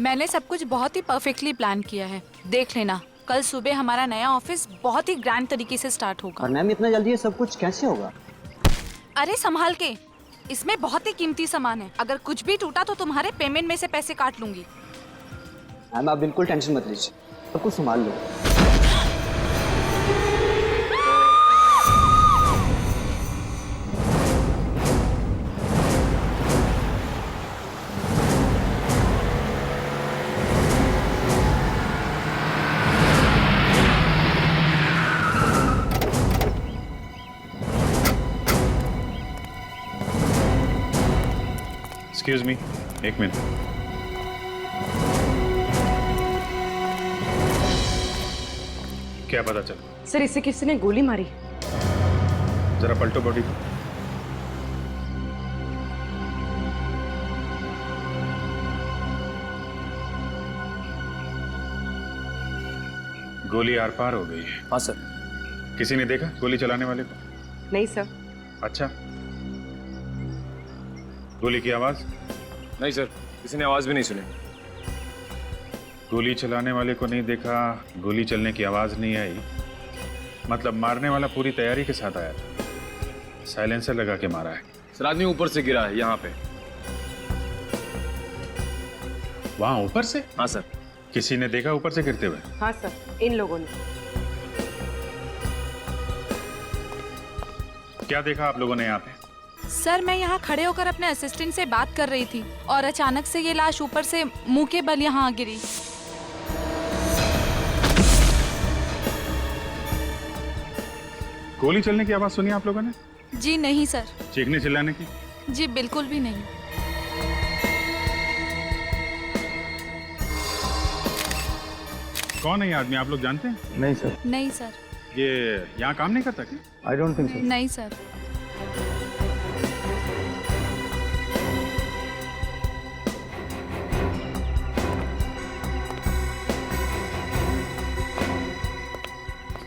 मैंने सब कुछ बहुत ही परफेक्टली प्लान किया है। देख लेना, कल सुबह हमारा नया ऑफिस बहुत ही ग्रैंड तरीके से स्टार्ट होगा। और मैम इतना जल्दी ये सब कुछ कैसे होगा? अरे संभाल के, इसमें बहुत ही कीमती सामान है। अगर कुछ भी टूटा तो तुम्हारे पेमेंट में से पैसे काट लूंगी। मैम आप बिल्कुल टेंशन मत लीजिए, सब कुछ संभाल लो। एक्सक्यूज मी, एक मिनट। क्या पता चला? सर इसे किसी ने गोली मारी। जरा पलटो बॉडी को। गोली आर पार हो गई है। हाँ सर। किसी ने देखा गोली चलाने वाले को? नहीं सर। अच्छा, गोली की आवाज? नहीं सर, किसी ने आवाज भी नहीं सुनी। गोली चलाने वाले को नहीं देखा, गोली चलने की आवाज नहीं आई, मतलब मारने वाला पूरी तैयारी के साथ आया था, साइलेंसर लगा के मारा है। सर आदमी ऊपर से गिरा है यहाँ पे। वहां ऊपर से? हाँ सर। किसी ने देखा ऊपर से गिरते हुए? हाँ सर, इन लोगों ने। क्या देखा आप लोगों ने यहाँ पे? सर मैं यहाँ खड़े होकर अपने असिस्टेंट से बात कर रही थी और अचानक से ये लाश ऊपर से मुंह के बल यहाँ गिरी। गोली चलने की आवाज सुनी आप लोगों ने? जी नहीं सर। चीखने चिल्लाने की? जी बिल्कुल भी नहीं। कौन है ये आदमी, आप लोग जानते हैं? नहीं सर। नहीं सर। ये यहाँ काम नहीं करता क्या? I don't think so. नहीं सर।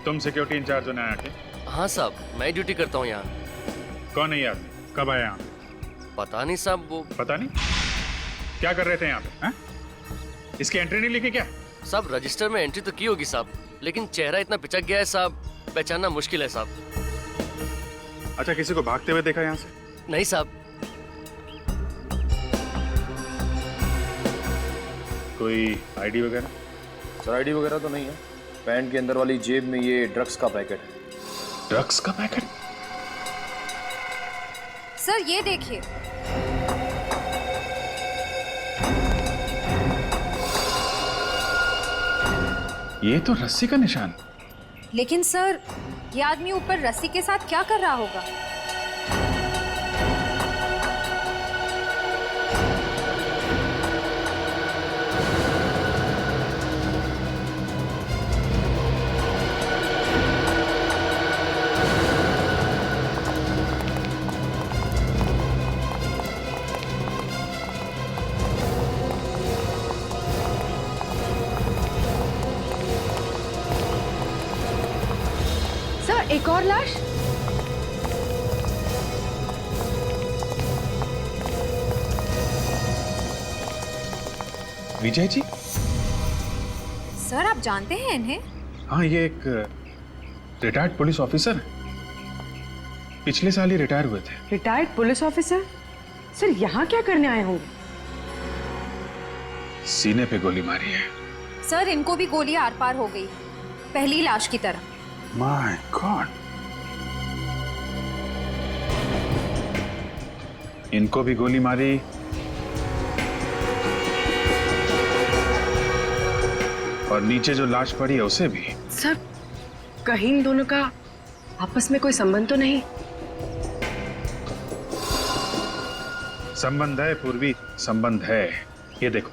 तुम सिक्योरिटी इंचार्ज हो नया के? हाँ साहब, मैं ड्यूटी करता हूँ यहाँ। कौन है ये आदमी, कब आया यहाँ? पता नहीं साहब, वो पता नहीं, क्या कर रहे थे यहाँ पे? हाँ? इसकी एंट्री नहीं लिखी क्या? साहब रजिस्टर में एंट्री तो की होगी साहब, लेकिन चेहरा इतना पिचक गया है साहब, पहचानना मुश्किल है साहब। अच्छा, किसी को भागते हुए देखा यहाँ से? नहीं साहब। कोई आईडी वगैरह? सर आईडी वगैरह तो नहीं है। पैंट के अंदर वाली जेब में ये ड्रग्स का पैकेट है। ड्रग्स का पैकेट? सर ये देखिए। ये तो रस्सी का निशान। लेकिन सर ये आदमी ऊपर रस्सी के साथ क्या कर रहा होगा? सर एक और लाश। विजय जी? सर आप जानते हैं इन्हें? हाँ, ये एक रिटायर्ड पुलिस ऑफिसर है, पिछले साल ही रिटायर हुए थे। Retired police officer? सर यहाँ क्या करने आए होंगे? सीने पे गोली मारी है। सर इनको भी गोली आर पार हो गई, पहली लाश की तरह। माय गॉड, इनको भी गोली मारी, और नीचे जो लाश पड़ी है उसे भी। सर कहीं इन दोनों का आपस में कोई संबंध तो नहीं? संबंध है पूर्वी, संबंध है। ये देखो,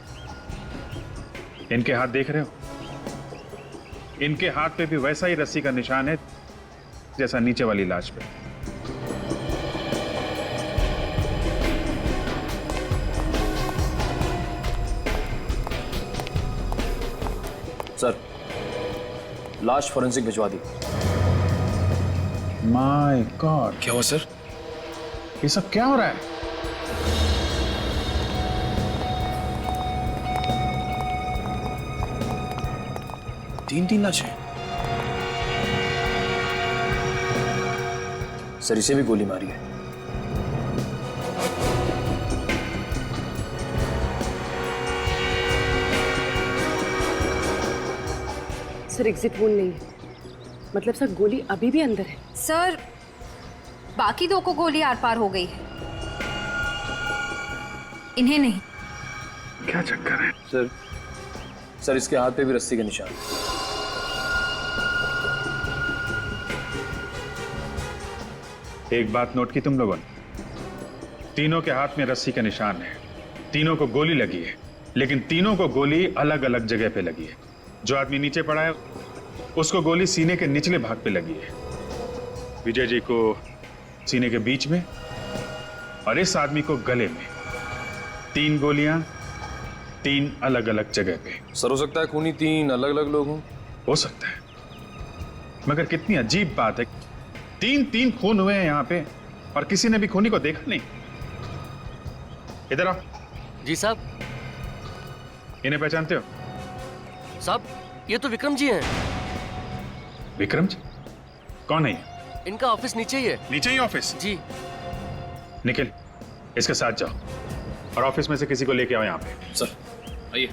इनके हाथ देख रहे हो? इनके हाथ पे भी वैसा ही रस्सी का निशान है जैसा नीचे वाली लाश पे। सर लाश फॉरेंसिक भिजवा दी। माय गॉड, क्या हुआ सर? ये सब क्या हो रहा है? तीन लाशें। सर इसे भी गोली मारी है। सर एग्जिट वोन नहीं है, मतलब सर गोली अभी भी अंदर है। सर बाकी दो को गोली आर पार हो गई है, इन्हें नहीं। क्या चक्कर है? सर इसके हाथ पे भी रस्सी के निशान। एक बात नोट की तुम लोगों ने? तीनों के हाथ में रस्सी का निशान है, तीनों को गोली लगी है, लेकिन तीनों को गोली अलग अलग जगह पे लगी है। जो आदमी नीचे पड़ा है उसको गोली सीने के निचले भाग पे लगी है, विजय जी को सीने के बीच में, और इस आदमी को गले में। 3 गोलियां 3 अलग अलग जगह पे। सर हो सकता है खूनी 3 अलग अलग लोग हों। हो सकता है, मगर कितनी अजीब बात है, 3 खून हुए हैं यहाँ पे और किसी ने भी खूनी को देखा नहीं। इधर आओ। जी साहब। इन्हें पहचानते हो? साहब ये तो विक्रम जी हैं। विक्रम जी? कौन है ये? इनका ऑफिस नीचे ही है। नीचे ही ऑफिस? जी। निखिल, इसके साथ जाओ और ऑफिस में से किसी को लेके आओ यहाँ पे। सर आइए।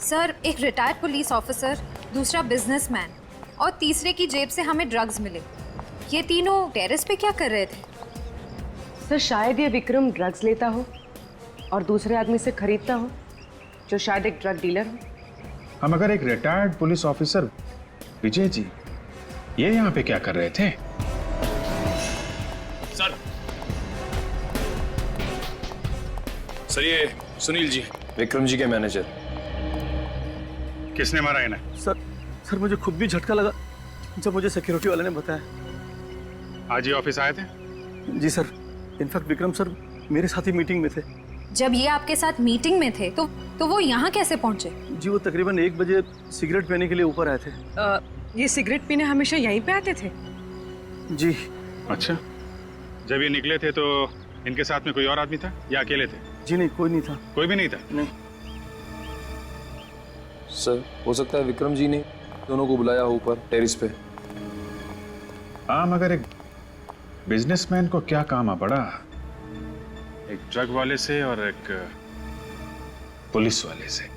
सर एक रिटायर्ड पुलिस ऑफिसर, दूसरा बिजनेसमैन और तीसरे की जेब से हमें ड्रग्स मिले। ये तीनों टेरेस पे क्या कर रहे थे? सर शायद ये विक्रम ड्रग्स लेता हो और दूसरे आदमी से खरीदता हो, जो शायद एक ड्रग डीलर हो। हम अगर एक retired police officer Vijay ji, ये यहाँ पे क्या कर रहे थे? सर ये सुनील जी, विक्रम जी के मैनेजर। किसने मारा इन्हें? सर मुझे खुद भी झटका लगा जब मुझे सिक्योरिटी वाले ने बताया। आज ही ऑफिस आए थे? जी सर, इनफैक्ट विक्रम सर मेरे साथ ही मीटिंग में थे। जब ये आपके साथ मीटिंग में थे तो वो यहाँ कैसे पहुंचे? जी वो तकरीबन 1 बजे सिगरेट पीने के लिए ऊपर आए थे। ये सिगरेट पीने हमेशा यहीं पे आते थे? जी। अच्छा, जब ये निकले थे तो इनके साथ में कोई और आदमी था या अकेले थे? जी नहीं, कोई नहीं था। कोई भी नहीं था? नहीं। सर हो सकता है विक्रम जी ने दोनों को बुलाया हो ऊपर टेरिस पे। हाँ, मगर एक बिजनेसमैन को क्या काम आ पड़ा, एक ड्रग वाले से और एक पुलिस वाले से।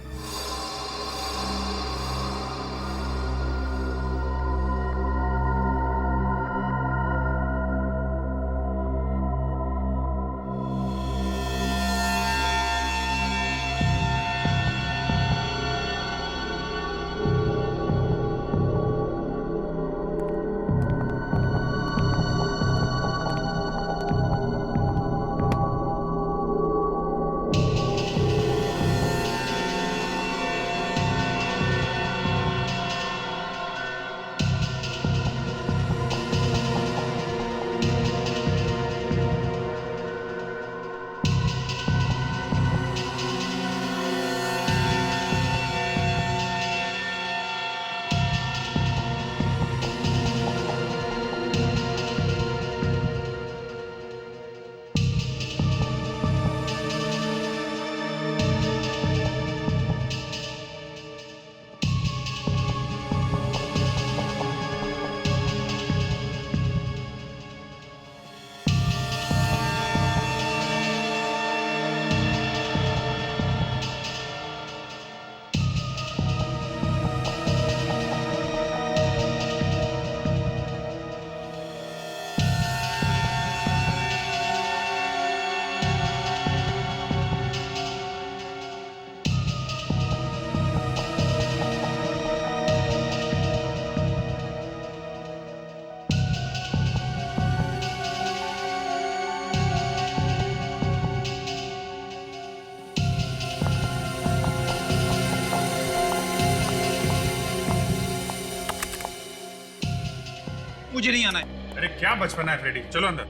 मुझे नहीं आना है। अरे क्या बचपना है फ्रेडी, चलो अंदर।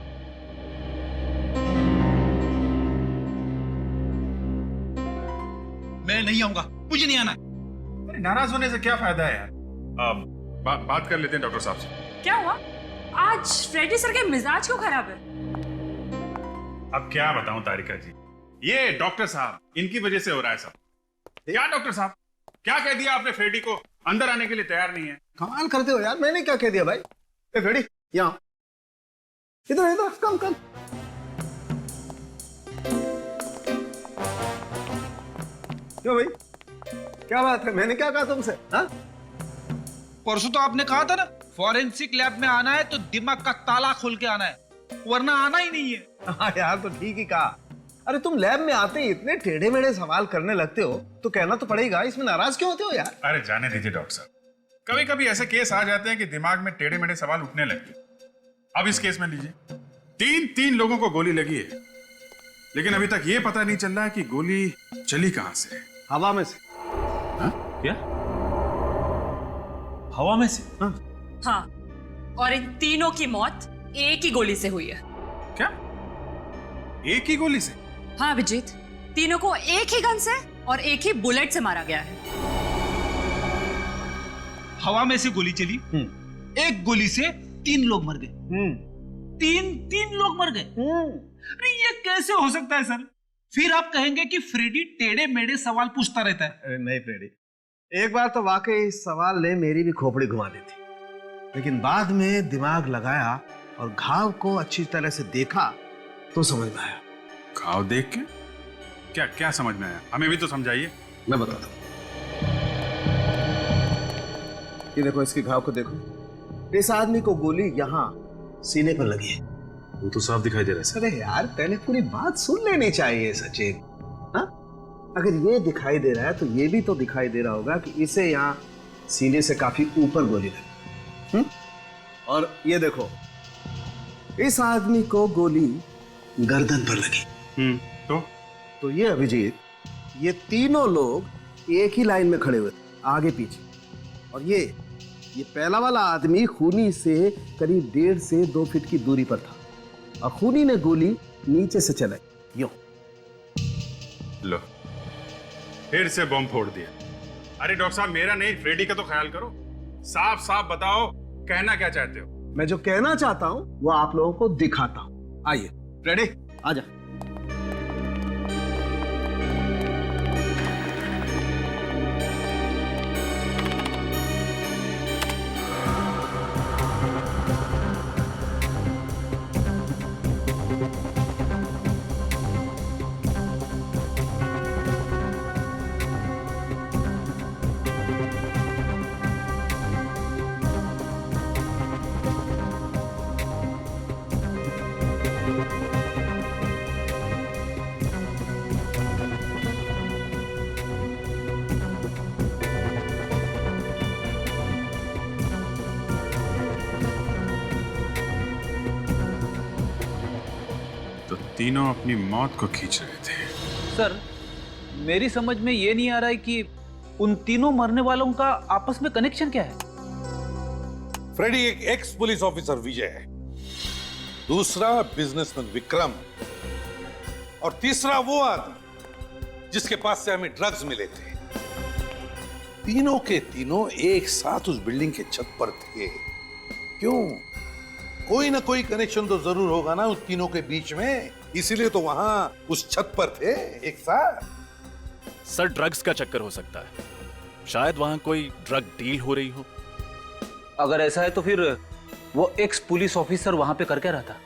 मैं नहीं आऊंगा, मुझे नहीं आना है। अरे नाराज होने से क्या फायदा है यार? बात कर लेते हैं डॉक्टर साहब से। क्या हुआ? आज फ्रेडी सर के मिजाज क्यों खराब है? अब क्या बताऊं तारिका जी, ये डॉक्टर साहब, इनकी वजह से हो रहा है सब। क्या डॉक्टर साहब, क्या कह दिया आपने? फ्रेडी को अंदर आने के लिए तैयार नहीं है। कमाल करते हो यार, मैंने क्या कह दिया भाई? ए फ्रेडी, यहाँ इधर इधर, कम कम। क्यों भाई, क्या बात है? मैंने क्या कहा तुमसे? हाँ, परसों तो आपने कहा था ना, फॉरेंसिक लैब में आना है तो दिमाग का ताला खोल के आना है, वरना आना ही नहीं है। हाँ यार, तो ठीक ही कहा। अरे तुम लैब में आते ही इतने टेढ़े मेढ़े सवाल करने लगते हो तो कहना तो पड़ेगा, इसमें नाराज क्यों होते हो यार? अरे जाने दीजिए डॉक्टर साहब, कभी कभी ऐसे केस आ जाते हैं कि दिमाग में टेढ़े मेढ़े सवाल उठने लगते। अब इस केस में लीजिए, तीन लोगों को गोली लगी है, लेकिन अभी तक ये पता नहीं चल रहा है कि गोली चली कहां से। हवा में से। क्या? हवा में से? हाँ, और इन तीनों की मौत एक ही गोली से हुई है। क्या? एक ही गोली से? हाँ अभिजीत, तीनों को एक ही गन से और एक ही बुलेट से मारा गया है। हवा में से गोली चली, एक गोली से 3 लोग मर गए। तीन लोग मर गए। अरे ये कैसे हो सकता है सर? फिर आप कहेंगे कि फ्रेडी टेढ़े मेढ़े सवाल पूछता रहता है। अरे नहीं फ्रेडी, एक बार तो वाकई इस सवाल ने मेरी भी खोपड़ी घुमा दी थी, लेकिन बाद में दिमाग लगाया और घाव को अच्छी तरह से देखा तो समझ में आया। घाव देख के? क्या क्या समझ में आया? हमें भी तो समझाइए। मैं बताता हूँ। ये देखो, इसके घाव को देखो। इस आदमी को गोली यहाँ सीने पर लगी है। वो तो साफ दिखाई दे रहा है। अरे यार, पहले पूरी बात सुन लेनी चाहिए सचिन। हाँ, अगर ये दिखाई दे रहा है तो ये भी तो दिखाई दे रहा होगा कि इसे यहाँ सीने से काफी ऊपर गोली लगी। और ये देखो, इस आदमी को गोली गर्दन पर लगी। तो ये अभिजीत, ये तीनों लोग एक ही लाइन में खड़े हुए थे, आगे पीछे। और ये पहला वाला आदमी खूनी से करीब 1.5 से 2 फीट की दूरी पर था और खूनी ने गोली नीचे से चलाई। यूं। लो, फिर से बम फोड़ दिया। अरे डॉक्टर साहब, मेरा नहीं, फ्रेडी का तो ख्याल करो। साफ साफ बताओ, कहना क्या चाहते हो? मैं जो कहना चाहता हूं वो आप लोगों को दिखाता हूं। आइए फ्रेडी, आजा। तीनों अपनी मौत को खींच रहे थे। सर, मेरी समझ में ये नहीं आ रहा है कि उन तीनों मरने वालों का आपस में कनेक्शन क्या है। फ्रेडी एक एक्स पुलिस ऑफिसर विजय है, दूसरा बिजनेसमैन विक्रम, और तीसरा वो आदमी जिसके पास से हमें ड्रग्स मिले थे। तीनों के तीनों एक साथ उस बिल्डिंग के छत पर थे। क्यों? कोई ना कोई कनेक्शन तो जरूर होगा ना उस तीनों के बीच में, इसीलिए तो वहां उस छत पर थे एक साथ। सर, ड्रग्स का चक्कर हो सकता है, शायद वहां कोई ड्रग डील हो रही हो। अगर ऐसा है तो फिर वो एक्स पुलिस ऑफिसर वहां पे कर क्या रहा था?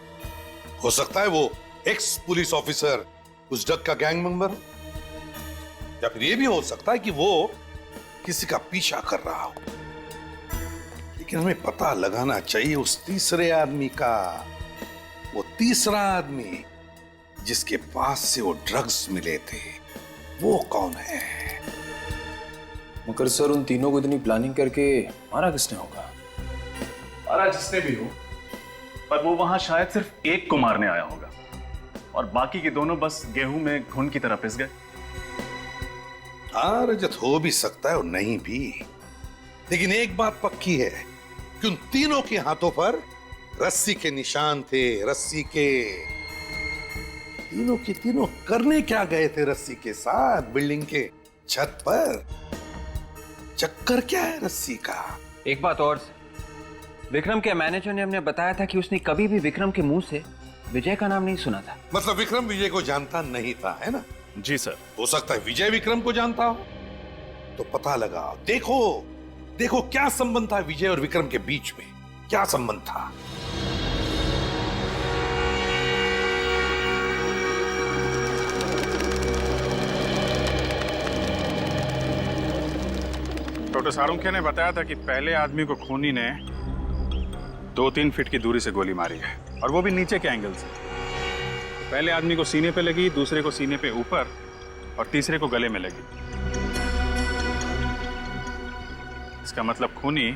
हो सकता है वो एक्स पुलिस ऑफिसर उस ड्रग का गैंग मेंबर हो, या फिर ये भी हो सकता है कि वो किसी का पीछा कर रहा हो। लेकिन हमें पता लगाना चाहिए उस तीसरे आदमी का, वो तीसरा आदमी जिसके पास से वो ड्रग्स मिले थे, वो कौन है? मगर सर, उन तीनों को इतनी प्लानिंग करके मारा किसने होगा? मारा जिसने भी हो, पर वो वहां शायद सिर्फ एक को मारने आया होगा और बाकी के दोनों बस गेहूं में घुन की तरह पिस गए। हाँ रजत, हो भी सकता है और नहीं भी, लेकिन एक बात पक्की है कि उन तीनों के हाथों पर रस्सी के निशान थे। रस्सी के तीनों के तीनों करने क्या गए थे रस्सी के साथ बिल्डिंग के छत पर? चक्कर क्या है रस्सी का? एक बात और, विक्रम के मैनेजर ने हमने बताया था कि उसने कभी भी विक्रम के मुंह से विजय का नाम नहीं सुना था। मतलब विक्रम विजय को जानता नहीं था, है ना? जी सर। हो सकता है विजय विक्रम को जानता हो, तो पता लगा। देखो देखो क्या संबंध था विजय और विक्रम के बीच में, क्या संबंध था। डॉक्टर सारुंखे ने बताया था कि पहले आदमी को खूनी ने 2-3 फीट की दूरी से गोली मारी है, और वो भी नीचे के एंगल से। पहले आदमी को सीने पे लगी, दूसरे को सीने पे ऊपर, और तीसरे को गले में लगी। इसका मतलब खूनी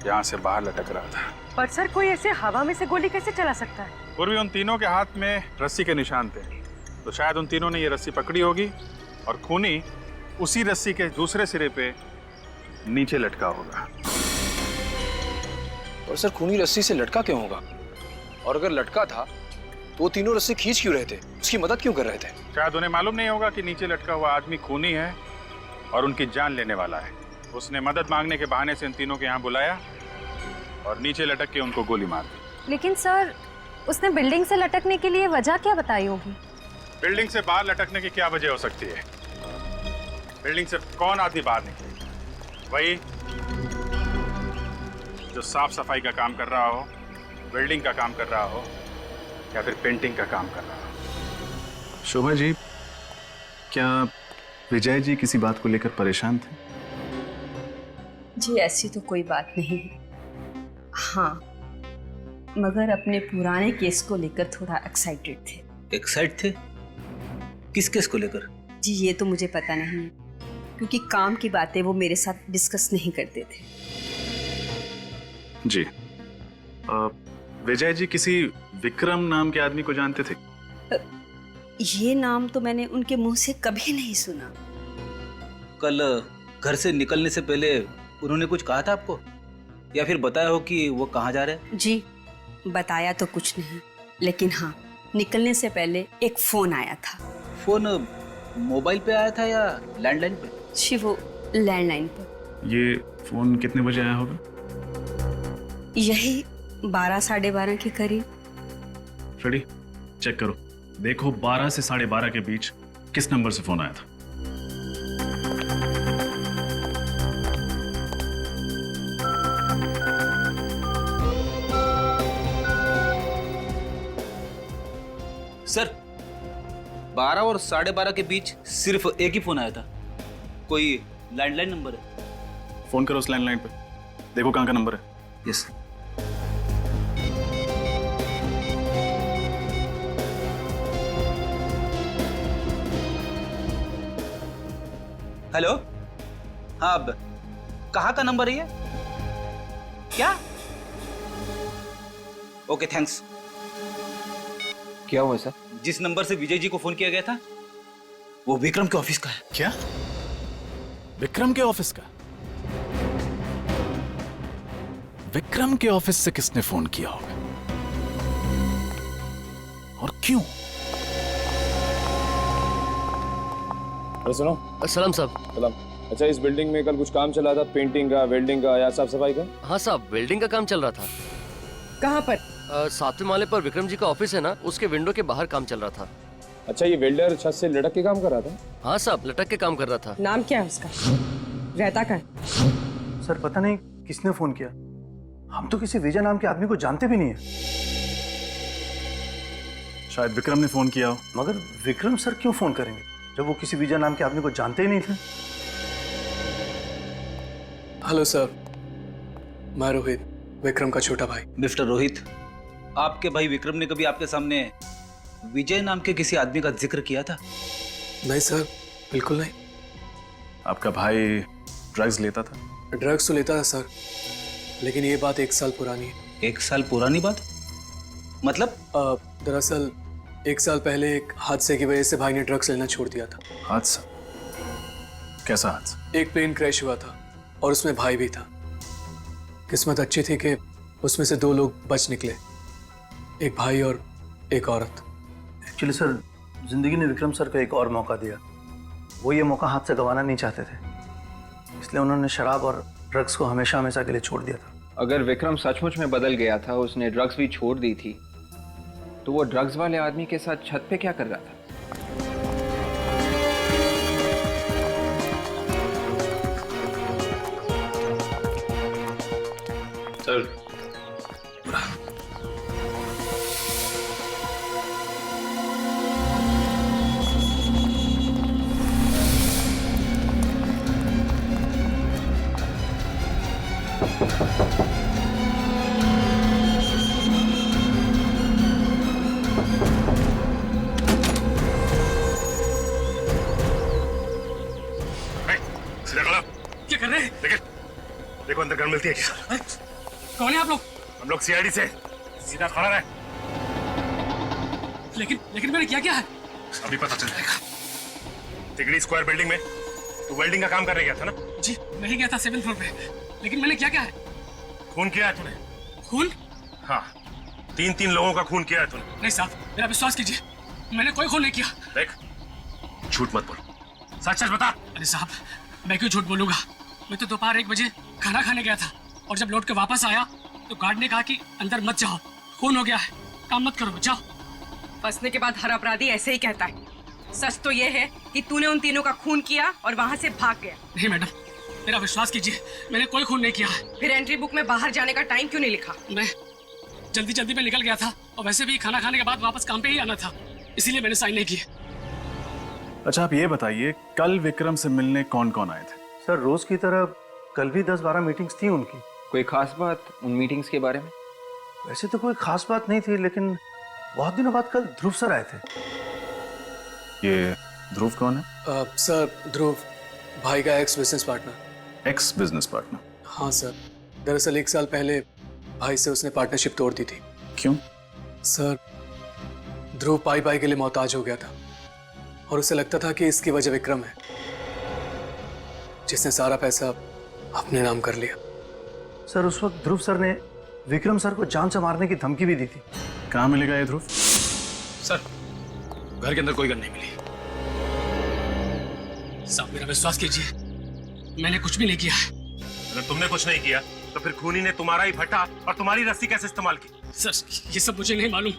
यहां से बाहर लटक रहा था। पर सर कोई ऐसे हवा में से गोली कैसे चला सकता है? पूर्वी उन तीनों के हाथ में रस्सी के निशान थे, तो शायद उन तीनों ने ये रस्सी पकड़ी होगी और खूनी उसी रस्सी के दूसरे सिरे पे नीचे लटका होगा। और सर खूनी रस्सी से लटका क्यों होगा? और अगर लटका था तो वो तीनों रस्सी खींच क्यों रहे थे? उसकी मदद क्यों कर रहे थे? शायद उन्हें मालूम नहीं होगा कि नीचे लटका हुआ आदमी खूनी है और उनकी जान लेने वाला है। उसने मदद मांगने के बहाने से इन तीनों को यहाँ बुलाया और नीचे लटक के उनको गोली मार दी। लेकिन सर उसने बिल्डिंग से लटकने के लिए वजह क्या बताई होगी? बिल्डिंग से बाहर लटकने की क्या वजह हो सकती है? बिल्डिंग से कौन आदमी बाहर निकले? वही जो साफ सफाई का काम कर रहा हो, बिल्डिंग का काम कर रहा हो, या फिर पेंटिंग का काम कर रहा हो। शोभा जी, क्या विजय जी किसी बात को लेकर परेशान थे? जी ऐसी तो कोई बात नहीं है, हाँ मगर अपने पुराने केस को लेकर थोड़ा एक्साइटेड थे। एक्साइट थे? किस केस को लेकर? जी ये तो मुझे पता नहीं है, क्योंकि काम की बातें वो मेरे साथ डिस्कस नहीं करते थे। जी विजय जी किसी विक्रम नाम के आदमी को जानते थे? ये नाम तो मैंने उनके मुंह से कभी नहीं सुना। कल घर से निकलने से पहले उन्होंने कुछ कहा था आपको, या फिर बताया हो कि वो कहाँ जा रहे हैं? जी बताया तो कुछ नहीं, लेकिन हाँ निकलने से पहले एक फोन आया था। फोन मोबाइल पे आया था या लैंडलाइन पे? जी वो लैंडलाइन पर। ये फोन कितने बजे आया होगा? यही 12 साढ़े 12 के करीब। फ्रेडी चेक करो, देखो 12 से 12:30 के बीच किस नंबर से फोन आया था। सर 12 और 12:30 के बीच सिर्फ एक ही फोन आया था। कोई लैंडलाइन नंबर है? फोन करो उस लैंडलाइन पे, देखो कहाँ का नंबर है। यस। हेलो, हाँ अब कहाँ का नंबर है ये? क्या? Okay thanks. क्या हुआ सर? जिस नंबर से विजय जी को फोन किया गया था वो विक्रम के ऑफिस का है। क्या? विक्रम के ऑफिस का? विक्रम के ऑफिस से किसने फोन किया होगा और क्यों? सुनो। सलाम साहब। सलाम। अच्छा इस बिल्डिंग में कल कुछ काम चला था, पेंटिंग का, वेल्डिंग का या साफ सफाई का? हाँ साहब, वेल्डिंग का काम चल रहा था। कहाँ पर? 7वें माले पर विक्रम जी का ऑफिस है ना, उसके विंडो के बाहर काम चल रहा था। अच्छा ये वेल्डर छत से लटक के काम कर रहा था? हाँ साहब, लटक के काम कर रहा था। नाम क्या है उसका? रहता कहाँ है? सर पता नहीं किसने फोन किया, हम तो किसी विजय नाम के आदमी को जानते भी नहीं है। शायद विक्रम ने फोन किया हो। मगर विक्रम सर क्यों फोन करेंगे जब वो किसी विजय नाम के आदमी को जानते ही नहीं थे? हेलो सर, मैं रोहित, विक्रम का छोटा भाई। मिस्टर रोहित, आपके भाई विक्रम ने कभी आपके सामने विजय नाम के किसी आदमी का जिक्र किया था? नहीं सर, बिल्कुल नहीं। आपका भाई ड्रग्स लेता था? ड्रग्स तो लेता था सर, लेकिन ये बात 1 साल पुरानी है। 1 साल पुरानी बात? मतलब? दरअसल 1 साल पहले एक हादसे की वजह से भाई ने ड्रग्स लेना छोड़ दिया था। हादसा? कैसा हादसा? एक प्लेन क्रैश हुआ था और उसमें भाई भी था। किस्मत अच्छी थी कि उसमें से 2 लोग बच निकले, एक भाई और एक औरत। एक्चुअली सर जिंदगी ने विक्रम सर को एक और मौका दिया, वो ये मौका हाथ से गंवाना नहीं चाहते थे, इसलिए उन्होंने शराब और ड्रग्स को हमेशा हमेशा के लिए छोड़ दिया था। अगर विक्रम सचमुच में बदल गया था, उसने ड्रग्स भी छोड़ दी थी, तो वो ड्रग्स वाले आदमी के साथ छत पे क्या कर रहा था? सर, क्या कर रहे हैं? देखो अंदर गन मिलती है क्या? कौन है आप लोग? हम लोग सीआईडी से। सीधा खड़ा रहे। लेकिन मैंने क्या है? अभी पता चल जाएगा। तिगड़ी स्क्वायर बिल्डिंग में तू वेल्डिंग का काम करने गया था ना? जी, मैं ही गया था 7th फ्लोर पे। लेकिन मैंने क्या है? खून किया है तूने? खून? हाँ, 3 लोगों का खून किया है तूने। नहीं साहब, मेरा विश्वास कीजिए, मैंने कोई खून नहीं किया। देख, झूठ मत बोल, सच बता। अरे साहब, मैं क्यों झूठ बोलूंगा? मैं तो दोपहर 1 बजे खाना खाने गया था और जब लौट के वापस आया तो गार्ड ने कहा कि अंदर मत जाओ, खून हो गया है, काम मत करो, जाओ। फंसने के बाद हर अपराधी ऐसे ही कहता है। सच तो ये है कि तूने उन तीनों का खून किया और वहाँ से भाग गया। नहीं मैडम, मेरा विश्वास कीजिए, मैंने कोई खून नहीं किया है। फिर एंट्री बुक में बाहर जाने का टाइम क्यों नहीं लिखा? मैं जल्दी में निकल गया था और वैसे भी खाना खाने के बाद वापस काम पे ही आना था, इसीलिए मैंने साइन नहीं किए। अच्छा आप ये बताइए, कल विक्रम से मिलने कौन कौन आए थे? सर रोज की तरह कल भी 10-12 मीटिंग्स थी उनकी। कोई खास बात उन मीटिंग्स के बारे में? वैसे तो कोई खास बात नहीं थी, लेकिन बहुत दिनों बाद कल ध्रुव सर आए थे। ये ध्रुव कौन है? सर ध्रुव भाई का x business partner. X business partner? हाँ सर, दरअसल 1 साल पहले भाई से उसने पार्टनरशिप तोड़ दी थी। क्यों? सर ध्रुव पाई के लिए मोहताज हो गया था और उसे लगता था कि इसकी वजह विक्रम है, जिसने सारा पैसा अपने नाम कर लिया। सर उस वक्त ध्रुव सर ने विक्रम सर को जान से मारने की धमकी भी दी थी। कहाँ मिलेगा ये ध्रुव? सर, घर के अंदर कोई गन नहीं मिली। साहब मेरा विश्वास कीजिए, मैंने कुछ भी नहीं किया है। अगर तुमने कुछ नहीं किया तो फिर खूनी ने तुम्हारा ही भट्टा और तुम्हारी रस्सी कैसे इस्तेमाल की? सर ये सब मुझे नहीं मालूम,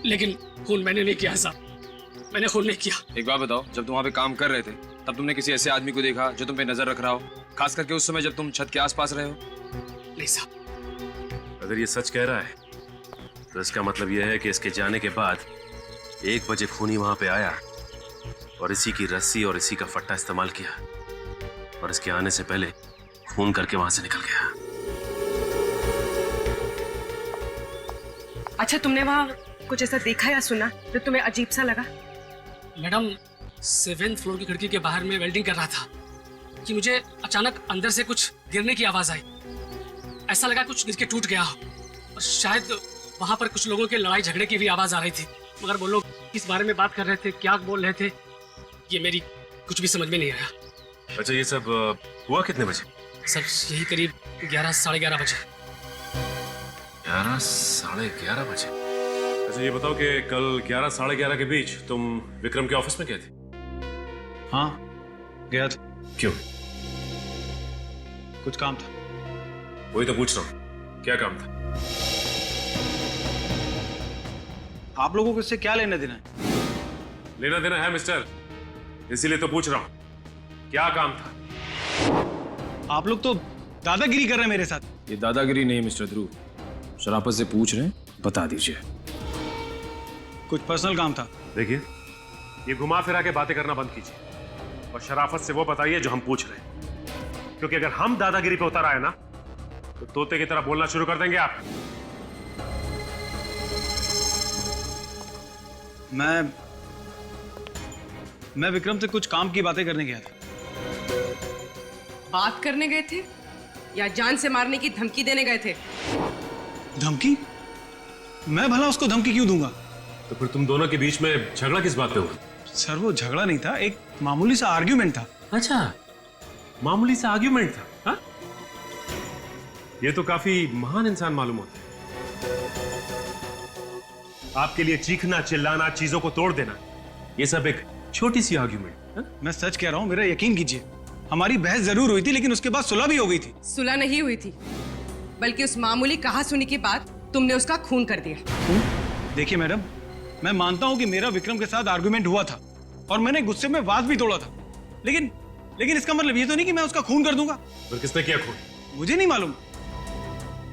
लेकिन खून मैंने नहीं किया है साहब, मैंने खून नहीं किया। एक बात बताओ, जब तुम वहाँ पे काम कर रहे थे तब तुमने किसी ऐसे आदमी को देखा जो तुम पे नजर रख रहा हो, खास करके उस समय जब तुम छत के आसपास रहे हो? नहीं साहब। अगर ये सच कह रहा है तो इसका मतलब यह है कि इसके जाने के बाद 1 बजे खूनी वहां पे आया और इसी की रस्सी और इसी का फट्टा इस्तेमाल किया और इसके आने से पहले खून करके वहां से निकल गया। अच्छा, तुमने वहाँ कुछ ऐसा देखा या सुना जो तुम्हें अजीब सा लगा? मैडम 7th फ्लोर की खिड़की के बाहर में वेल्डिंग कर रहा था कि मुझे अचानक अंदर से कुछ गिरने की आवाज आई। ऐसा लगा कुछ गिर के टूट गया हो और शायद वहां पर कुछ लोगों के लड़ाई झगड़े की भी आवाज आ रही थी, मगर वो लोग किस बारे में बात कर रहे थे, क्या बोल रहे थे, ये मेरी कुछ भी समझ में नहीं आया। अच्छा ये सब हुआ कितने बजे? सर यही करीब 11 साढ़े 11 बजे। 11 साढ़े 11 बजे? अच्छा ये बताओ कि कल 11 साढ़े 11 के बीच तुम विक्रम के ऑफिस में गए थे? हाँ गया था। क्यों? कुछ काम था। वही तो पूछ रहा हूँ, क्या काम था? आप लोगों को इससे क्या लेना देना है? लेना देना है मिस्टर, इसीलिए तो पूछ रहा हूँ, क्या काम था? आप लोग तो दादागिरी कर रहे हैं मेरे साथ। ये दादागिरी नहीं मिस्टर ध्रुव, शराफत से पूछ रहे हैं, बता दीजिए। कुछ पर्सनल काम था। देखिए ये घुमा फिरा के बातें करना बंद कीजिए और शराफत से वो बताइए जो हम पूछ रहे हैं, क्योंकि अगर हम दादागिरी पे उतर आए ना तो तोते की तरह बोलना शुरू कर देंगे आप। मैं विक्रम से कुछ काम की बातें करने गया था। बात करने गए थे या जान से मारने की धमकी देने गए थे? धमकी? मैं भला उसको धमकी क्यों दूंगा? तो फिर तुम दोनों के बीच में झगड़ा किस बात पे हुआ? सर वो झगड़ा नहीं था, एक मामूली सा आर्ग्यूमेंट था। अच्छा मामूली सा आर्ग्यूमेंट था? हा? ये तो काफी महान इंसान मालूम होता है। आपके लिए चीखना चिल्लाना, चीजों को तोड़ देना, ये सब एक छोटी सी आर्ग्यूमेंट। मैं सच कह रहा हूं, मेरा यकीन कीजिए, हमारी बहस जरूर हुई थी लेकिन उसके बाद सुलह भी हो गई थी। सुलह नहीं हुई थी, बल्कि उस मामूली कहासुनी के बाद तुमने उसका खून कर दिया। देखिए मैडम, मैं मानता हूँ कि मेरा विक्रम के साथ आर्गुमेंट हुआ था और मैंने गुस्से में वाद भी तोड़ा था, लेकिन इसका मतलब ये तो नहीं कि मैं उसका खून कर दूंगा। फिर किसने किया खून? मुझे नहीं मालूम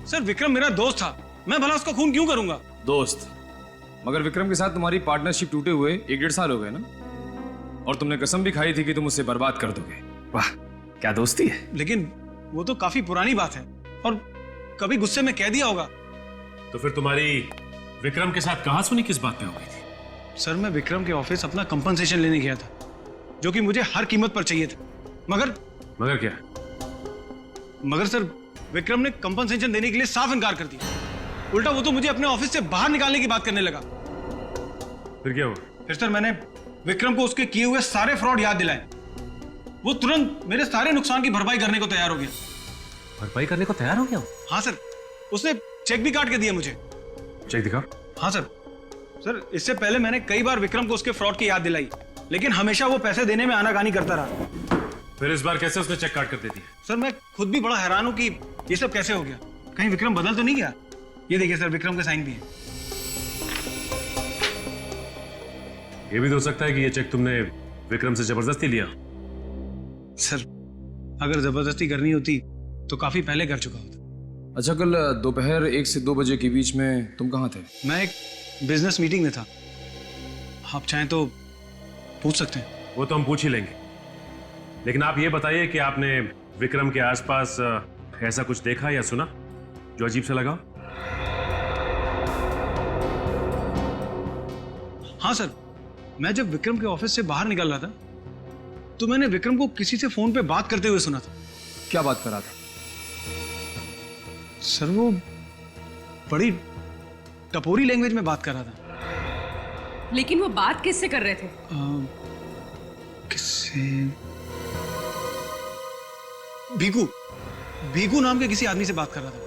सर, विक्रम मेरा दोस्त था, मैं भला उसका खून क्यों करूंगा? दोस्त? मगर विक्रम के साथ तुम्हारी पार्टनरशिप टूटे हुए 1-1.5 साल हो गए ना, और तुमने कसम भी खाई थी कि तुम उसे बर्बाद कर दोगे। वाह, क्या दोस्ती है। लेकिन वो तो काफी पुरानी बात है और कभी गुस्से में कह दिया होगा। तो फिर तुम्हारी विक्रम के साथ कहासुनी किस बात पे हो गई थी? सर, मैं विक्रम के ऑफिस अपना कंपनसेशन लेने गया था, जो कि मुझे हर कीमत पर चाहिए था। मगर क्या? मगर सर, विक्रम ने कंपनसेशन देने के लिए साफ इनकार कर दिया। उल्टा वो तो मुझे अपने ऑफिस से बाहर निकालने की बात करने लगा। फिर क्या हुआ? फिर सर, मैंने विक्रम को उसके किए हुए सारे फ्रॉड याद दिलाए। वो तुरंत मेरे सारे नुकसान की भरपाई करने को तैयार हो गया। भरपाई करने को तैयार हो गया? हाँ सर, उसने चेक भी काट के दिया मुझे। चेक दिखा। हाँ सर, इससे पहले मैंने कई बार विक्रम को उसके फ्रॉड की याद दिलाई, लेकिन हमेशा वो पैसे देने में आनाकानी करता रहा। फिर इस बार कैसे उसने चेक काट कर दे दिया? सर, मैं खुद भी बड़ा हैरान हूं कि ये सब कैसे हो गया। कहीं विक्रम बदल तो नहीं गया? ये देखिए सर, विक्रम के साइन भी है। ये भी तो हो सकता है कि ये चेक तुमने विक्रम से जबरदस्ती लिया। सर, अगर जबरदस्ती करनी होती तो काफी पहले कर चुका होता। अच्छा, कल दोपहर 1 से 2 बजे के बीच में तुम कहाँ थे? मैं एक बिजनेस मीटिंग में था। आप चाहें तो पूछ सकते हैं। वो तो हम पूछ ही लेंगे, लेकिन आप ये बताइए कि आपने विक्रम के आसपास ऐसा कुछ देखा या सुना जो अजीब सा लगा? हाँ सर, मैं जब विक्रम के ऑफिस से बाहर निकल रहा था तो मैंने विक्रम को किसी से फोन पे बात करते हुए सुना था। क्या बात कर रहा था? सर, वो बड़ी टपोरी लैंग्वेज में बात कर रहा था। लेकिन वो बात किससे कर रहे थे? किससे? भीकू नाम के किसी आदमी से बात कर रहा था।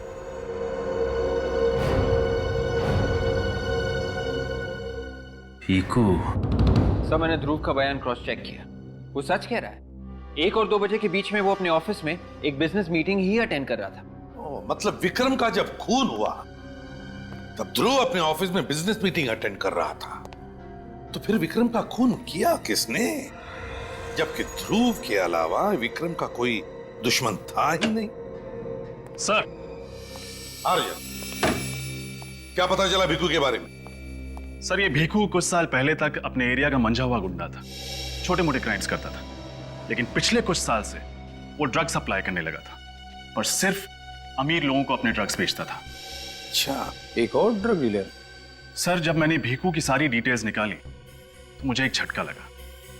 भीकू? सर, मैंने ध्रुव का बयान क्रॉस चेक किया, वो सच कह रहा है। 1 और 2 बजे के बीच में वो अपने ऑफिस में एक बिजनेस मीटिंग ही अटेंड कर रहा था। मतलब विक्रम का जब खून हुआ तब ध्रुव अपने ऑफिस में बिजनेस मीटिंग अटेंड कर रहा था। तो फिर विक्रम का खून किया किसने? जबकि ध्रुव के अलावा विक्रम का कोई दुश्मन था ही नहीं। सर, आर्यन, क्या पता चला भीकू के बारे में? सर, ये भीकू कुछ साल पहले तक अपने एरिया का मंझा हुआ गुंडा था, छोटे मोटे क्राइम्स करता था, लेकिन पिछले कुछ साल से वो ड्रग सप्लाई करने लगा था और सिर्फ अमीर लोगों को अपने ड्रग्स बेचता था। अच्छा, एक और ड्रग डीलर? सर, जब मैंने भीकू की सारी डिटेल्स निकाली तो मुझे एक झटका लगा।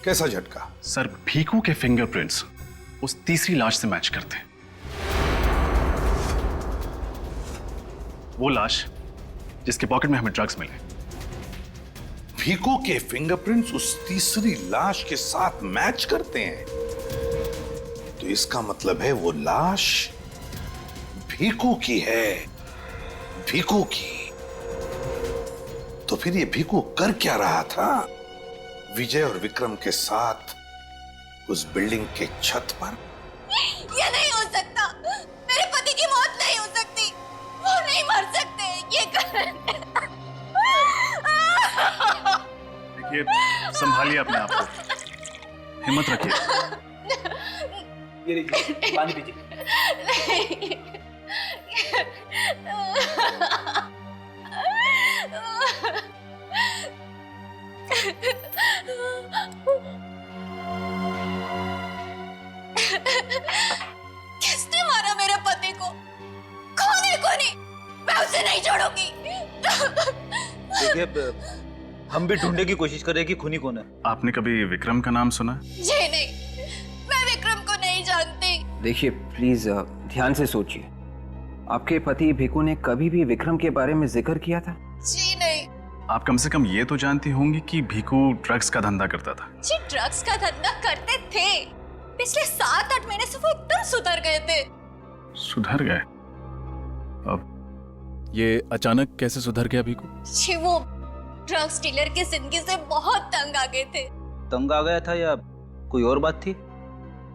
कैसा झटका? सर, भीकू के फिंगरप्रिंट्स उस तीसरी लाश से मैच करते हैं। वो लाश जिसके पॉकेट में हमें ड्रग्स मिले। भीकू के फिंगरप्रिंट्स उस तीसरी लाश के साथ मैच करते हैं, तो इसका मतलब है वो लाश भीकू की है। भीकू की? तो फिर ये भीकू कर क्या रहा था विजय और विक्रम के साथ उस बिल्डिंग के छत पर? ये नहीं हो सकता, मेरे पति की मौत नहीं हो सकती, वो नहीं मर सकते। ये देखिए, संभालिए अपने आप को, हिम्मत रखिए। ये लीजिए, पानी पीजिए। किसने मारा मेरे पति को? कौन है? मैं उसे नहीं छोड़ूंगी। देखिए, हम भी ढूंढने की कोशिश कर रहे हैं कि खूनी कौन है। आपने कभी विक्रम का नाम सुना? जी नहीं, मैं विक्रम को नहीं जानती। देखिए, प्लीज ध्यान से सोचिए। आपके पति भीकू ने कभी भी विक्रम के बारे में जिक्र किया था? जी नहीं। आप कम से कम ये तो जानती होंगी कि भीकू ड्रग्स का धंधा करता था। जी, ड्रग्स का धंधा करते थे। पिछले 7-8 महीने से वो एकदम सुधर गए थे। सुधर गए? अब ये अचानक कैसे सुधर गया भीकू? जी, वो ड्रग्स डीलर की जिंदगी से बहुत तंग आ गए थे। तंग आ गया था या कोई और बात थी?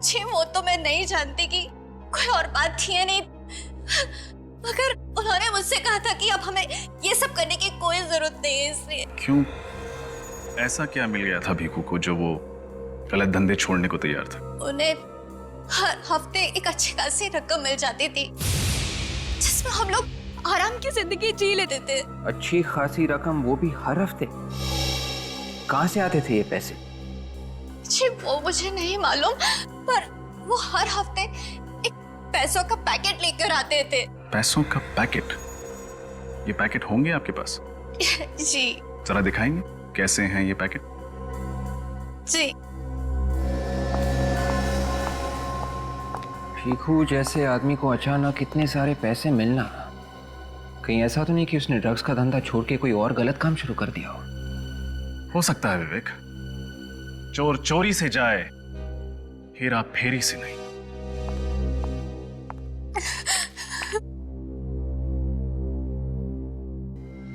जी, वो तो मैं नहीं जानती कि कोई और बात थी या नहीं, मगर मुझसे कहा था कि अब हमें ये सब करने की कोई जरूरत नहीं है, इसलिए। क्यों? ऐसा क्या मिल गया था भीखू को जो वो गलत धंधे छोड़ने को तैयार था? उन्हें हर हफ्ते एक अच्छी खासी रकम मिल जाती थी जिसमें हम लोग आराम की जिंदगी जी लेते थे। अच्छी खासी रकम, वो भी हर हफ्ते? कहाँ से आते थे ये पैसे? जी वो मुझे नहीं मालूम, पर वो हर हफ्ते एक पैसों का पैकेट लेकर आते थे। पैसों का पैकेट? ये पैकेट होंगे आपके पास? जी। जरा दिखाएंगे कैसे हैं ये पैकेट? जी। भीखू जैसे आदमी को अचानक इतने सारे पैसे मिलना, कहीं ऐसा तो नहीं कि उसने ड्रग्स का धंधा छोड़ के कोई और गलत काम शुरू कर दिया हो सकता है विवेक। चोर चोरी से जाए, हेरा फेरी से नहीं।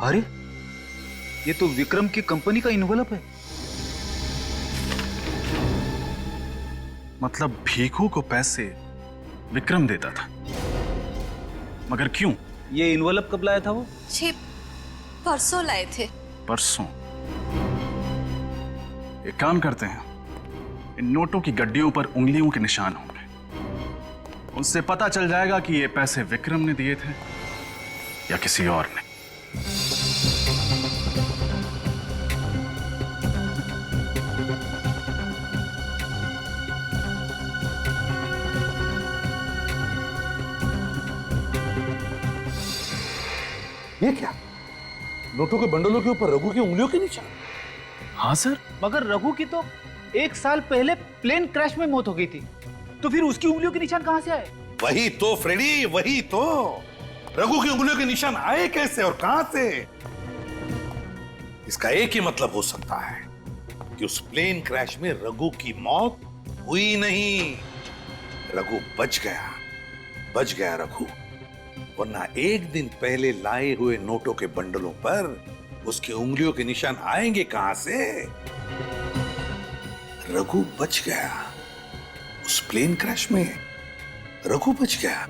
अरे ये तो विक्रम की कंपनी का इन्वेलप है। मतलब भीखू को पैसे विक्रम देता था, मगर क्यों? ये इन्वेलप कब लाया था वो? जी परसों लाए थे। परसों? एक काम करते हैं, इन नोटों की गड्डियों पर उंगलियों के निशान होंगे, उनसे पता चल जाएगा कि ये पैसे विक्रम ने दिए थे या किसी और ने। ये क्या? नोटों के बंडलों के ऊपर रघु की उंगलियों के निशान? हाँ सर। मगर रघु की तो 1 साल पहले प्लेन क्रैश में मौत हो गई थी, तो फिर उसकी उंगलियों के निशान कहां से आए? वही तो फ्रेडी, वही तो। रघु की उंगलियों के निशान आए कैसे और कहां से? इसका एक ही मतलब हो सकता है कि उस प्लेन क्रैश में रघु की मौत हुई नहीं, रघु बच गया रघु। वरना एक दिन पहले लाए हुए नोटों के बंडलों पर उसकी उंगलियों के निशान आएंगे कहां से? रघु बच गया उस प्लेन क्रैश में, रघु बच गया।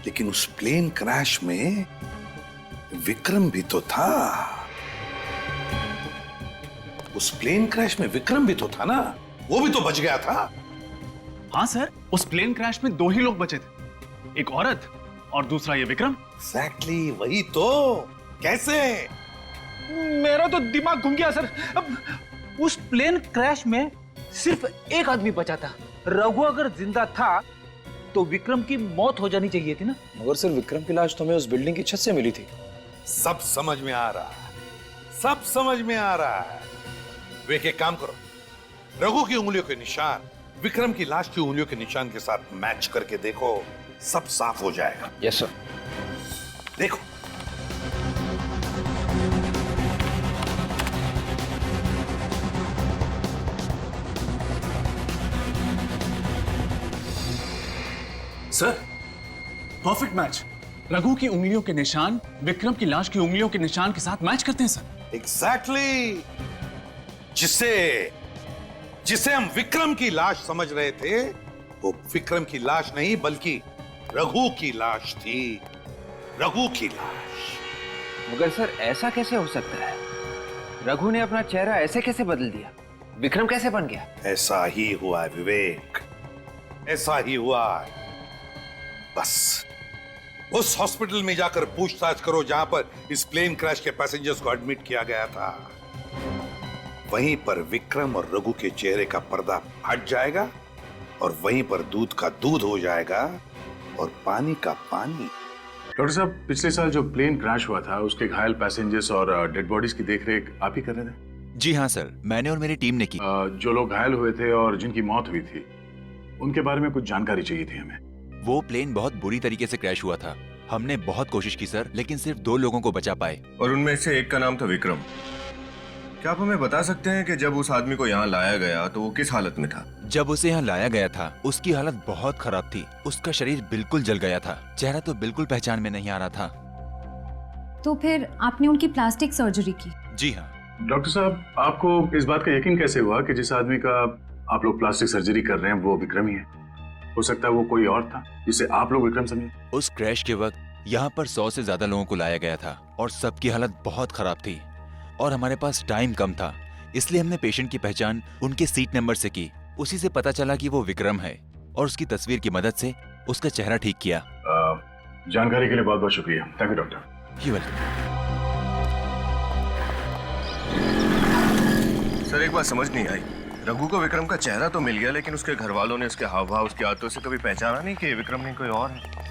लेकिन उस प्लेन क्रैश में विक्रम भी तो था। उस प्लेन क्रैश में विक्रम भी तो था ना, वो भी तो बच गया था। हाँ सर, उस प्लेन क्रैश में 2 ही लोग बचे थे, एक औरत और दूसरा ये विक्रम। एग्जैक्टली, वही तो। कैसे? मेरा तो दिमाग घूम गया सर। अब उस प्लेन क्रैश में सिर्फ एक आदमी बचा था। रघु अगर जिंदा था तो विक्रम की मौत हो जानी चाहिए थी ना। मगर सर विक्रम की लाश तो हमें उस बिल्डिंग की छत से मिली थी। सब समझ में आ रहा है, सब समझ में आ रहा है। वे एक काम करो, रघु की उंगलियों के निशान विक्रम की लाश की उंगलियों के निशान के साथ मैच करके देखो, सब साफ हो जाएगा। Yes sir. देखो, सर परफेक्ट मैच। रघु की उंगलियों के निशान विक्रम की लाश की उंगलियों के निशान के साथ मैच करते हैं सर। एग्जैक्टली। जिसे हम विक्रम की लाश समझ रहे थे, वो विक्रम की लाश नहीं बल्कि रघु की लाश थी, रघु की लाश। मगर सर ऐसा कैसे हो सकता है? रघु ने अपना चेहरा ऐसे कैसे बदल दिया? विक्रम कैसे बन गया? ऐसा ही हुआ है विवेक, ऐसा ही हुआ है। बस उस हॉस्पिटल में जाकर पूछताछ करो जहां पर इस प्लेन क्रैश के पैसेंजर्स को एडमिट किया गया था। वहीं पर विक्रम और रघु के चेहरे का पर्दा हट जाएगा और वहीं पर दूध का दूध हो जाएगा और पानी का पानी। डॉक्टर साहब, पिछले साल जो प्लेन क्रैश हुआ था उसके घायल पैसेंजर्स और डेड बॉडीज की देखरेख आप ही कर रहे थे? जी हाँ सर, मैंने और मेरी टीम ने की। जो लोग घायल हुए थे और जिनकी मौत हुई थी उनके बारे में कुछ जानकारी चाहिए थी हमें। वो प्लेन बहुत बुरी तरीके से क्रैश हुआ था। हमने बहुत कोशिश की सर, लेकिन सिर्फ 2 लोगों को बचा पाए। और उनमें से एक का नाम था विक्रम। क्या आप हमें बता सकते हैं कि जब उस आदमी को यहाँ लाया गया तो वो किस हालत में था? जब उसे यहाँ लाया गया था उसकी हालत बहुत खराब थी। उसका शरीर बिल्कुल जल गया था, चेहरा तो बिल्कुल पहचान में नहीं आ रहा था। तो फिर आपने उनकी प्लास्टिक सर्जरी की? जी हाँ। डॉक्टर साहब, आपको इस बात का यकीन कैसे हुआ कि जिस आदमी का आप लोग प्लास्टिक सर्जरी कर रहे हैं वो विक्रम ही है? हो सकता है वो कोई और था जिसे आप लोग विक्रम समझे। उस क्रैश के वक्त यहाँ पर 100 से ज्यादा लोगों को लाया गया था और सबकी हालत बहुत खराब थी और हमारे पास टाइम कम था, इसलिए हमने पेशेंट की पहचान उनके सीट नंबर से की। उसी से पता चला कि वो विक्रम है और उसकी तस्वीर की मदद से उसका चेहरा ठीक किया। जानकारी के लिए बहुत बहुत शुक्रिया। Thank you doctor. You welcome. Sir एक बात समझ नहीं आई, रघु को विक्रम का चेहरा तो मिल गया लेकिन उसके घर वालों ने उसके हाव भाव, उसकी आदतों से कभी पहचाना नहीं कि विक्रम नहीं कोई और है।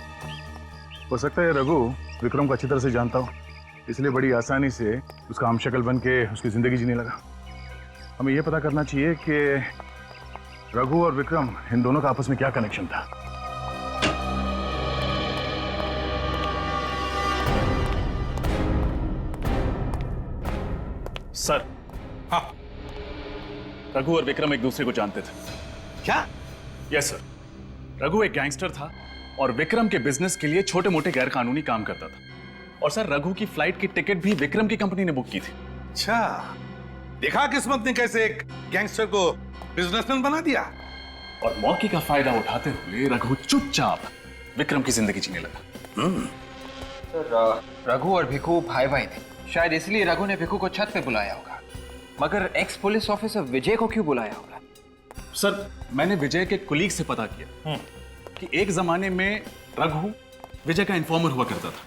हो सकता है रघु विक्रम को अच्छी तरह से जानता हो, इसलिए बड़ी आसानी से उसका हमशक्ल बन के उसकी जिंदगी जीने लगा। हमें यह पता करना चाहिए कि रघु और विक्रम इन दोनों का आपस में क्या कनेक्शन था। सर, हाँ, रघु और विक्रम एक दूसरे को जानते थे। क्या? यस सर, रघु एक गैंगस्टर था और विक्रम के बिजनेस के लिए छोटे मोटे गैर कानूनी काम करता था। और सर रघु की फ्लाइट की टिकट भी विक्रम की कंपनी ने बुक की थी। अच्छा, देखा किस्मत ने कैसे एक गैंगस्टर को बिजनेसमैन बना दिया। और मौके का फायदा उठाते हुए रघु चुपचाप विक्रम की जिंदगी जीने लगा। सर, रघु और भिक्खू भाई भाई थे, शायद इसलिए रघु ने भिक्खू को छत पे बुलाया होगा। मगर एक्स पुलिस ऑफिसर विजय को क्यों बुलाया होगा? सर, मैंने विजय के कुलीग से पता किया कि एक जमाने में रघु विजय का इन्फॉर्मर हुआ करता था।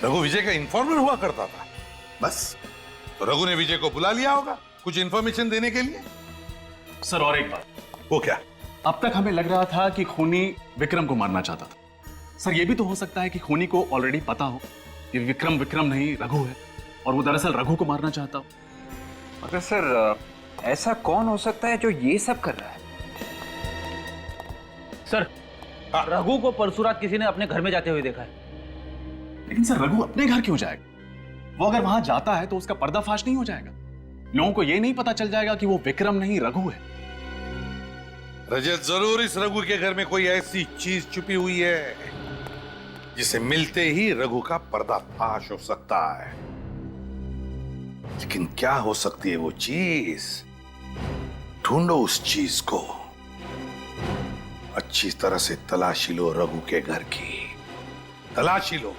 रघु विजय का इन्फॉर्मर हुआ करता था? बस, तो रघु ने विजय को बुला लिया होगा कुछ इन्फॉर्मेशन देने के लिए। सर और एक बात। वो क्या? अब तक हमें लग रहा था कि खूनी विक्रम को मारना चाहता था। सर ये भी तो हो सकता है कि खूनी को ऑलरेडी पता हो कि विक्रम नहीं रघु है और वो दरअसल रघु को मारना चाहता हो। मगर सर, ऐसा कौन हो सकता है जो ये सब कर रहा है? सर, रघु को परसों रात किसी ने अपने घर में जाते हुए देखा है। लेकिन सर रघु अपने घर क्यों जाएगा? वो अगर वहां जाता है तो उसका पर्दाफाश नहीं हो जाएगा? लोगों को ये नहीं पता चल जाएगा कि वो विक्रम नहीं रघु है? रजत, जरूर इस रघु के घर में कोई ऐसी चीज छुपी हुई है जिसे मिलते ही रघु का पर्दाफाश हो सकता है। लेकिन क्या हो सकती है वो चीज? ढूंढो उस चीज को, अच्छी तरह से तलाशी लो रघु के घर की, तलाशी लो।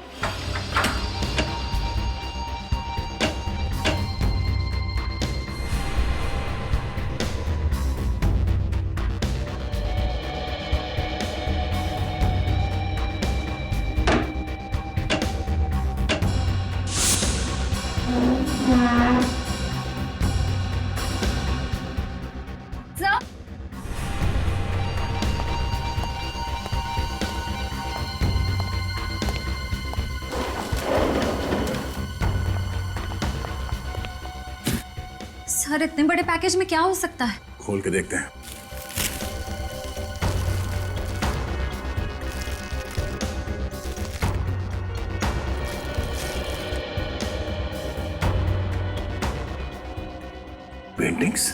सर इतने बड़े पैकेज में क्या हो सकता है? खोल के देखते हैं। पेंटिंग्स?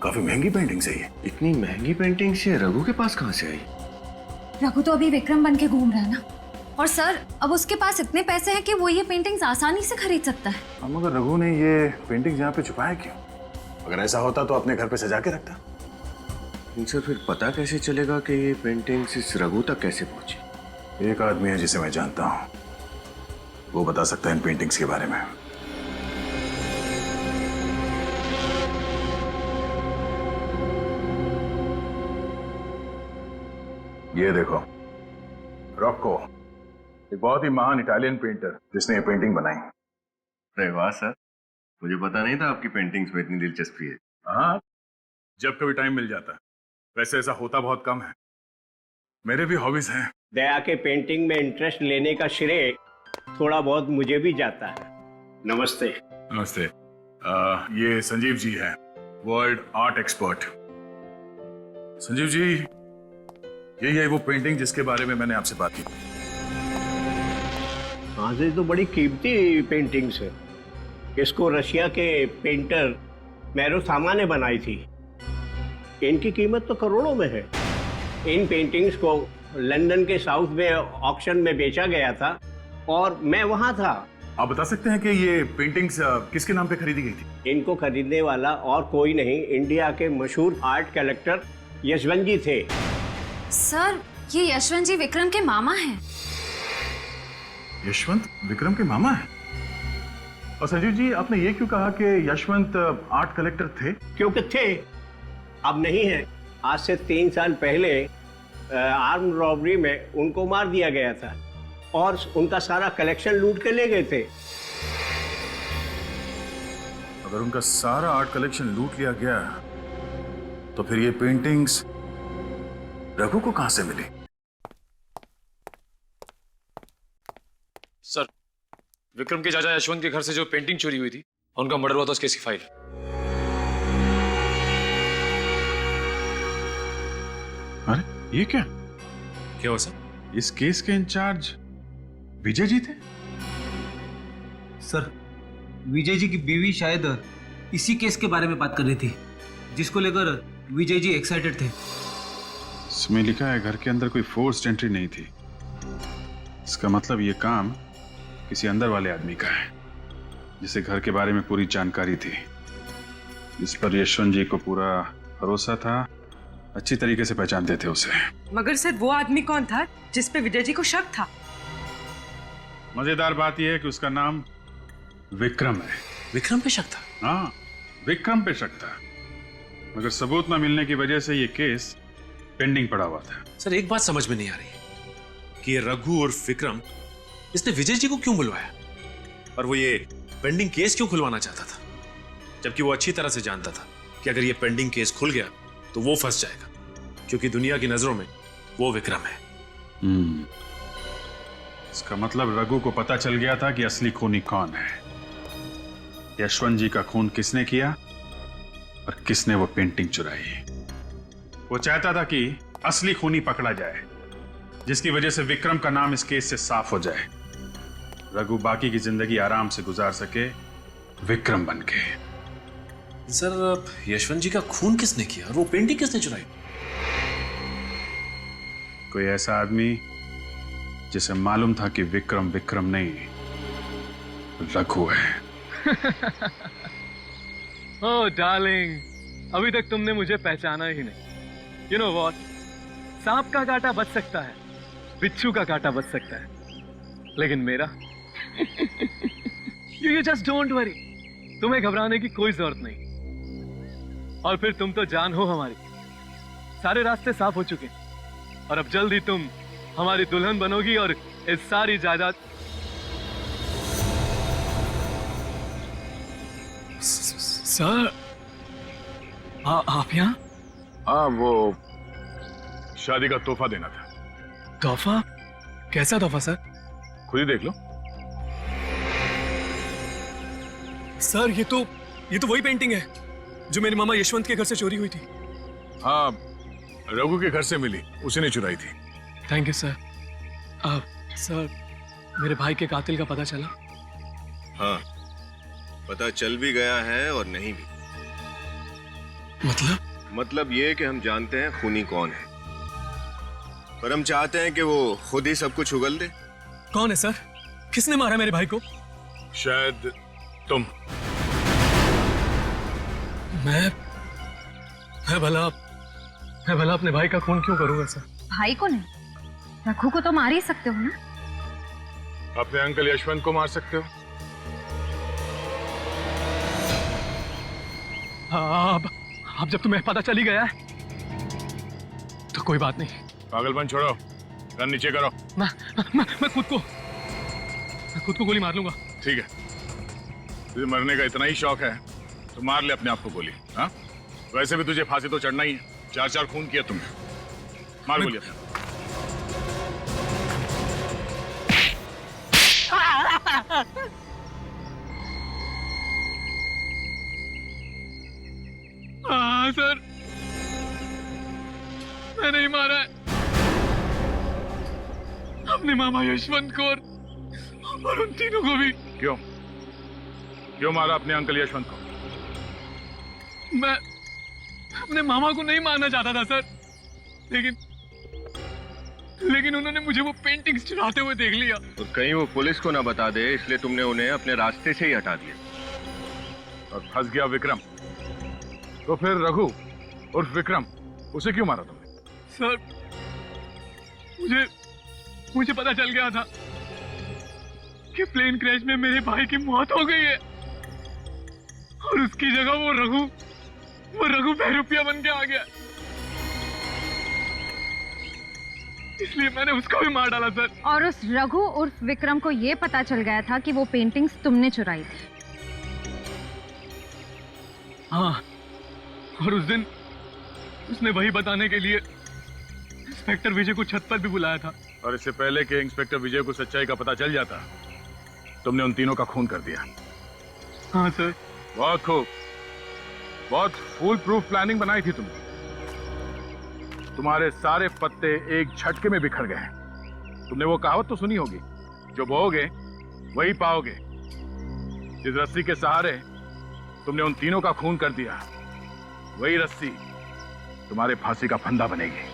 काफी महंगी पेंटिंग्स है ये। इतनी महंगी पेंटिंग्स ये रघु के पास कहां से आई? रघु तो अभी विक्रम बन के घूम रहा है ना। और सर अब उसके पास इतने पैसे हैं कि वो ये पेंटिंग्स आसानी से खरीद सकता है। हम मगर रघु ने ये पेंटिंग्स यहाँ पे छुपाया क्यों? अगर ऐसा होता तो अपने घर पे सजा के रखता। इनसे फिर पता कैसे चलेगा कि ये पेंटिंग्स इस रघु तक कैसे पहुंची? एक आदमी है जिसे मैं जानता हूँ, वो बता सकता है इन पेंटिंग्स के बारे में। ये देखो, रॉको, एक बहुत ही महान इटालियन पेंटर जिसने ये पेंटिंग बनाई। अरे वाह सर, मुझे पता नहीं था आपकी पेंटिंग्स में इतनी दिलचस्पी है। हाँ, जब कभी टाइम मिल जाता है। वैसे ऐसा होता बहुत कम है, मेरे भी हॉबीज हैं। दया के पेंटिंग में इंटरेस्ट लेने का श्रेय थोड़ा बहुत मुझे भी जाता है। नमस्ते। नमस्ते। ये संजीव जी हैं, world art expert. Sanjeev ji, यही है वो पेंटिंग जिसके बारे में मैंने आपसे बात की। हाँ, ये तो बड़ी कीमती पेंटिंग्स है। इसको रशिया के पेंटर मैरोसामा ने बनाई थी। इनकी कीमत तो करोड़ों में है। इन पेंटिंग्स को लंदन के साउथ में ऑक्शन में बेचा गया था और मैं वहां था। आप बता सकते हैं कि ये पेंटिंग्स किसके नाम पे खरीदी गई थी? इनको खरीदने वाला और कोई नहीं, इंडिया के मशहूर आर्ट कलेक्टर यशवंत जी थे। सर ये यशवंत जी विक्रम के मामा हैं। यशवंत विक्रम के मामा है? और संजीव जी, आपने ये क्यों कहा कि यशवंत आर्ट कलेक्टर थे? क्योंकि थे, अब नहीं है। आज से 3 साल पहले आर्म रॉबरी में उनको मार दिया गया था और उनका सारा कलेक्शन लूट के ले गए थे। अगर उनका सारा आर्ट कलेक्शन लूट लिया गया तो फिर ये पेंटिंग्स रघु को कहां से मिली? सर, विक्रम के चाचा यशवंत के घर से जो पेंटिंग चोरी हुई थी, उनका मर्डर हुआ था, उस केस की फाइल। अरे ये क्या हुआ सर? इस केस के इंचार्ज विजय जी थे? सर, विजय जी की बीवी शायद इसी केस के बारे में बात कर रही थी, जिसको लेकर विजय जी एक्साइटेड थे। इसमें लिखा है घर के अंदर कोई फोर्स्ड एंट्री नहीं थी। इसका मतलब ये काम किसी अंदर वाले आदमी का है, जिसे घर के बारे में पूरी जानकारी थी, इस पर यशवंत जी को पूरा भरोसा था, अच्छी तरीके से पहचानते थे उसे। मगर सर वो आदमी कौन था जिस पे विजय जी को शक था? मजेदार बात यह है कि उसका नाम विक्रम है। विक्रम पे शक था? हाँ, विक्रम पे शक था, मगर सबूत न मिलने की वजह से ये केस पेंडिंग पड़ा हुआ था। सर, एक बात समझ में नहीं आ रही कि ये रघु और विक्रम, इसने विजय जी को क्यों बुलवाया और वो ये पेंडिंग केस क्यों खुलवाना चाहता था, जबकि वो अच्छी तरह से जानता था कि अगर ये पेंडिंग केस खुल गया तो वो फंस जाएगा, क्योंकि दुनिया की नजरों में वो विक्रम है। इसका मतलब रघु को पता चल गया था कि असली खूनी कौन है, यशवंत जी का खून किसने किया और किसने वो पेंटिंग चुराई। वो चाहता था कि असली खूनी पकड़ा जाए, जिसकी वजह से विक्रम का नाम इस केस से साफ हो जाए, रघु बाकी की जिंदगी आराम से गुजार सके विक्रम बन के। सर, यशवंत जी का खून किसने किया और वो पेंटिंग किसने चुराई? कोई ऐसा आदमी जिसे मालूम था कि विक्रम विक्रम नहीं, रघु है। ओह डार्लिंग, अभी तक तुमने मुझे पहचाना ही नहीं। यू नो व्हाट, सांप का कांटा बच सकता है, बिच्छू का कांटा बच सकता है, लेकिन मेरा यू जस्ट डोंट वरी, तुम्हें घबराने की कोई जरूरत नहीं। और फिर तुम तो जान हो हमारी, सारे रास्ते साफ हो चुके और अब जल्द ही तुम हमारी दुल्हन बनोगी और इस सारी जायदाद। सर, आप यहाँ? हाँ, वो शादी का तोहफा देना था। तोहफा? कैसा तोहफा सर? खुद ही देख लो। सर, ये तो वही पेंटिंग है जो मेरे मामा यशवंत के घर से चोरी हुई थी। हाँ, रघु के घर से मिली, उसी ने चुराई थी। Thank you sir. सर, मेरे भाई के कातिल का पता चला? हाँ, पता चल भी गया है और नहीं भी। मतलब ये कि हम जानते हैं खूनी कौन है, पर हम चाहते हैं कि वो खुद ही सब कुछ उगल दे। कौन है सर? किसने मारा मेरे भाई को? शायद तुम। मैं भला अपने भाई का खून क्यों करूंगा सर? भाई को नहीं, रघु को तो मार ही सकते हो ना। अपने अंकल यशवंत को मार सकते हो। अब जब तुम्हें पता चली गया है तो कोई बात नहीं। पागलपन छोड़ो, गन नीचे करो। मैं खुद को गोली मार लूंगा। ठीक है, तुझे मरने का इतना ही शौक है तो मार ले अपने आप को गोली। हाँ, वैसे भी तुझे फांसी तो चढ़ना ही है, 4 खून किया तुमने। मार गोली अपने। हाँ सर, मैंने ही मारा है अपने मामा यशवंत को और उन तीनों को भी। क्यों मारा अपने अंकल यशवंत को? मैं अपने मामा को नहीं मारना चाहता था सर, लेकिन उन्होंने मुझे वो पेंटिंग्स चुराते हुए देख लिया। और कहीं वो पुलिस को ना बता दे, इसलिए तुमने उन्हें अपने रास्ते से ही हटा दिया। और फंस गया विक्रम, तो फिर रघु और विक्रम, उसे क्यों मारा तुमने? सर, मुझे पता चल गया था कि प्लेन क्रैश में मेरे भाई की मौत हो गई है और उसकी जगह वो रघु बहरूपिया बन के आ गया। इसलिए मैंने उसको भी मार डाला सर। और उस रघु उर्फ विक्रम को ये पता चल गया था कि वो पेंटिंग्स तुमने चुराई थी। हाँ, और उस दिन उसने वही बताने के लिए इंस्पेक्टर विजय को छत पर भी बुलाया था। और इससे पहले कि इंस्पेक्टर विजय को सच्चाई का पता चल जाता, तुमने उन तीनों का खून कर दिया। हाँ सर। बहुत खूब, बहुत फुल प्रूफ प्लानिंग बनाई थी तुमने। तुम्हारे सारे पत्ते एक झटके में बिखर गए। तुमने वो कहावत तो सुनी होगी, जो बोओगे वही पाओगे। जिस रस्सी के सहारे तुमने उन तीनों का खून कर दिया, वही रस्सी तुम्हारे फांसी का फंदा बनेगी।